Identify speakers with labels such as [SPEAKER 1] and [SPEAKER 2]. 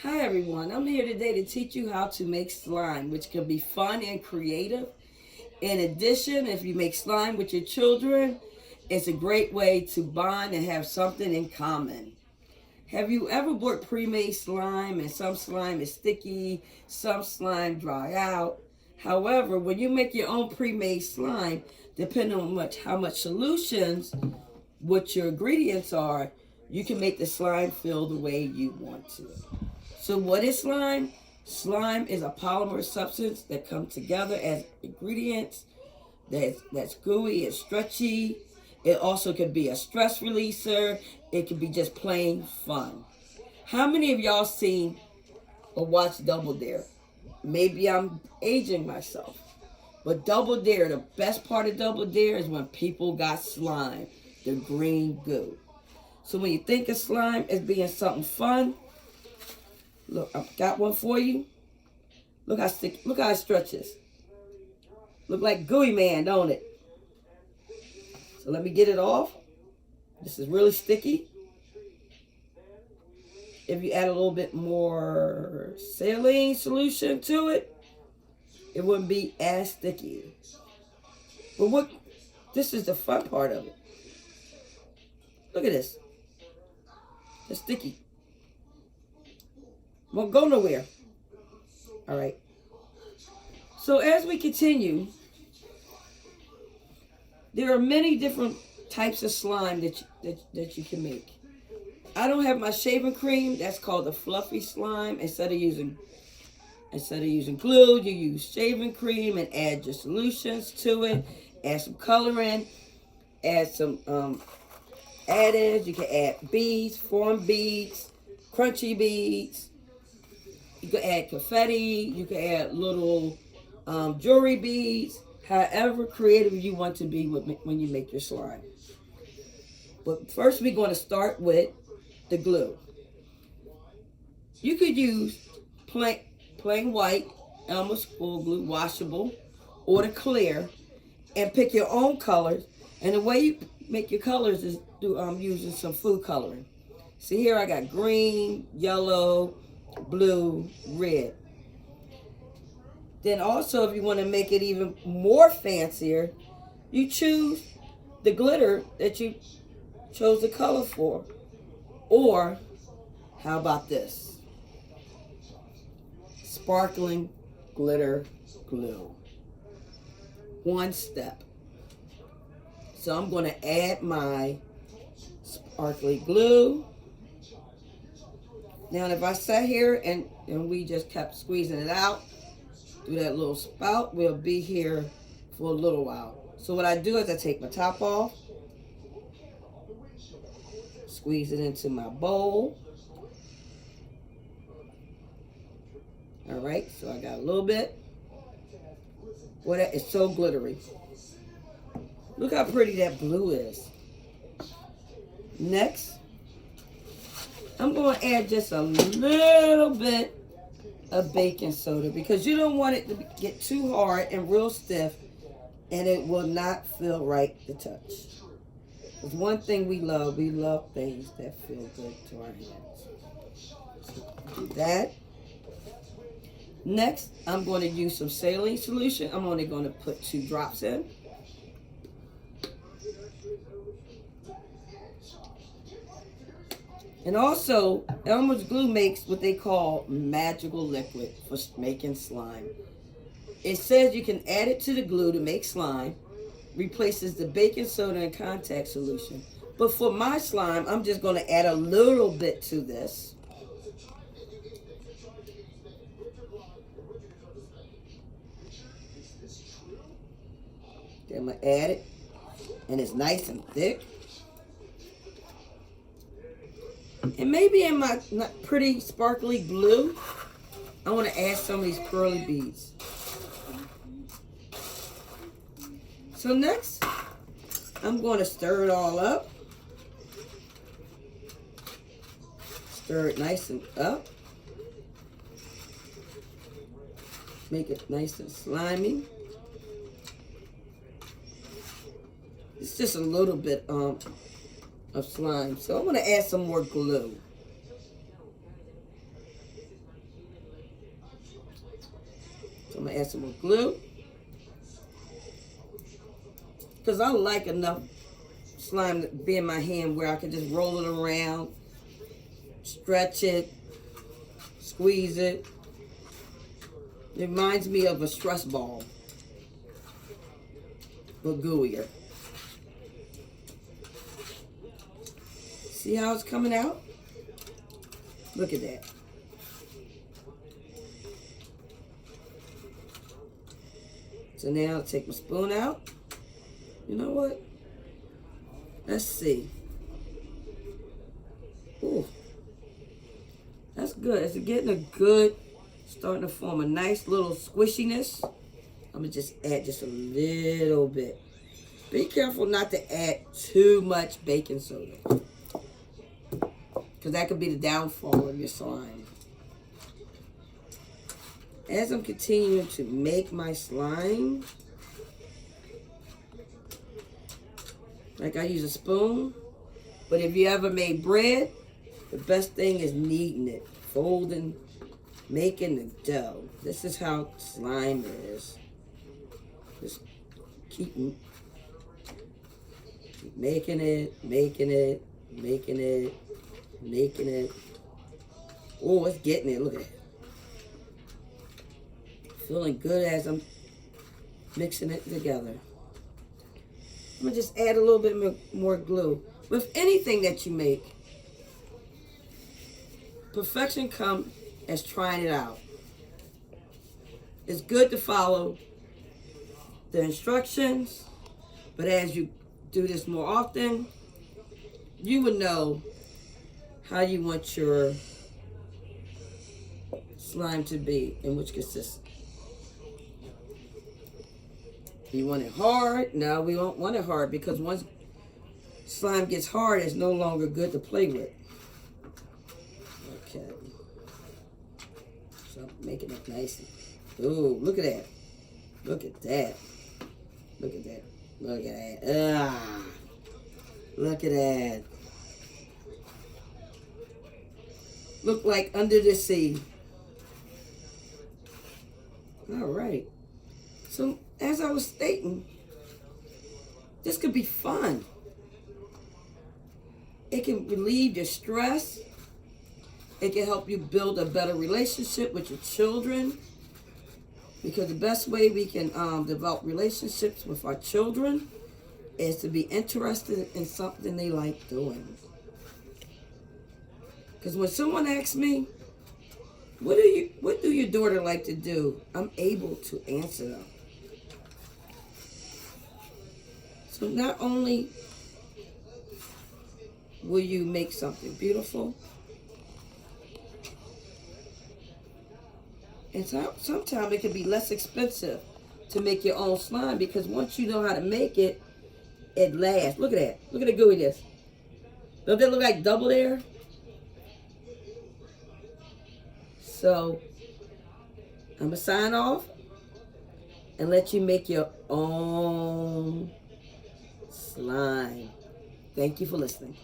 [SPEAKER 1] Hi everyone, I'm here today to teach you how to make slime, which can be fun and creative. In addition, if you make slime with your children, it's a great way to bond and have something in common. Have you ever bought pre-made slime and some slime is sticky, some slime dry out? However, when you make your own pre-made slime, depending on how much solutions, what your ingredients are, you can make the slime feel the way you want to. So what is slime? Slime is a polymer substance that comes together as ingredients that's gooey and stretchy. It also could be a stress releaser. It could be just plain fun. How many of y'all seen or watched Double Dare? Maybe I'm aging myself. But Double Dare, the best part of Double Dare is when people got slime, the green goo. So when you think of slime as being something fun, look, I've got one for you. Look how it stretches. Look like Gooey Man, don't it? So let me get it off. This is really sticky. If you add a little bit more saline solution to it, it wouldn't be as sticky. But this is the fun part of it. Look at this. It's sticky. Won't go nowhere. All right. So as we continue, there are many different types of slime that you can make. I don't have my shaving cream. That's called the fluffy slime. Instead of using glue, you use shaving cream and add your solutions to it. Add some coloring. Add some add-ins. You can add beads, foam beads, crunchy beads. You can add confetti. You can add little jewelry beads. However creative you want to be when you make your slime. But first we're going to start with the glue. You could use plain white Elmer School glue, washable, or the clear, and pick your own colors. And the way you make your colors is using some food coloring. See here I got green, yellow, blue, red. Then also if you want to make it even more fancier, you choose the glitter that you chose the color for. Or how about this? Sparkling glitter glue. One step. So I'm going to add my sparkly glue. Now if I sat here and we just kept squeezing it out through that little spout, we'll be here for a little while. So what I do is I take my top off, squeeze it into my bowl. All right, so I got a little bit. Boy, that is so glittery. Look how pretty that blue is. Next, I'm going to add just a little bit of baking soda because you don't want it to get too hard and real stiff and it will not feel right to touch. There's one thing we love things that feel good to our hands. So do that. Next, I'm going to use some saline solution. I'm only going to put 2 drops in. And also, Elmer's Glue makes what they call magical liquid for making slime. It says you can add it to the glue to make slime, replaces the baking soda and contact solution. But for my slime, I'm just going to add a little bit to this. Then I'm going to add it, and it's nice and thick. And maybe in my pretty sparkly blue, I want to add some of these pearly beads. So next, I'm going to stir it all up. Stir it nice and up. Make it nice and slimy. It's just a little bit of slime. So I'm going to add some more glue. So I'm going to add some more glue. Because I like enough slime to be in my hand where I can just roll it around, stretch it, squeeze it. It reminds me of a stress ball, but gooier. See how it's coming out? Look at that. So now I'll take my spoon out. You know what? Let's see. Ooh. That's good. It's getting a good, starting to form a nice little squishiness. I'm going to just add just a little bit. Be careful not to add too much baking soda, because that could be the downfall of your slime. As I'm continuing to make my slime, like I use a spoon, but if you ever made bread, the best thing is kneading it, folding, making the dough. This is how slime is. Just keep making it, making it, making it, making it. Oh, it's getting it. Look at it. Feeling good as I'm mixing it together. I'm going to just add a little bit more glue. With anything that you make, perfection comes as trying it out. It's good to follow the instructions, but as you do this more often, you would know how you want your slime to be and which consistency. You want it hard? No, we don't want it hard, because once slime gets hard, it's no longer good to play with. Okay. So I'm making it nice. Ooh, look at that. Look at that. Look at that. Look at that. Ah. Look at that. Look like under the sea. All right. So, as I was stating, this could be fun. It can relieve your stress. It can help you build a better relationship with your children. Because the best way we can develop relationships with our children is to be interested in something they like doing. Because when someone asks me, what do your daughter like to do? I'm able to answer them. So not only will you make something beautiful, and sometimes it can be less expensive to make your own slime, because once you know how to make it, it lasts. Look at that. Look at the gooiness. Don't that look like double there? So I'm going to sign off and let you make your own slime. Thank you for listening.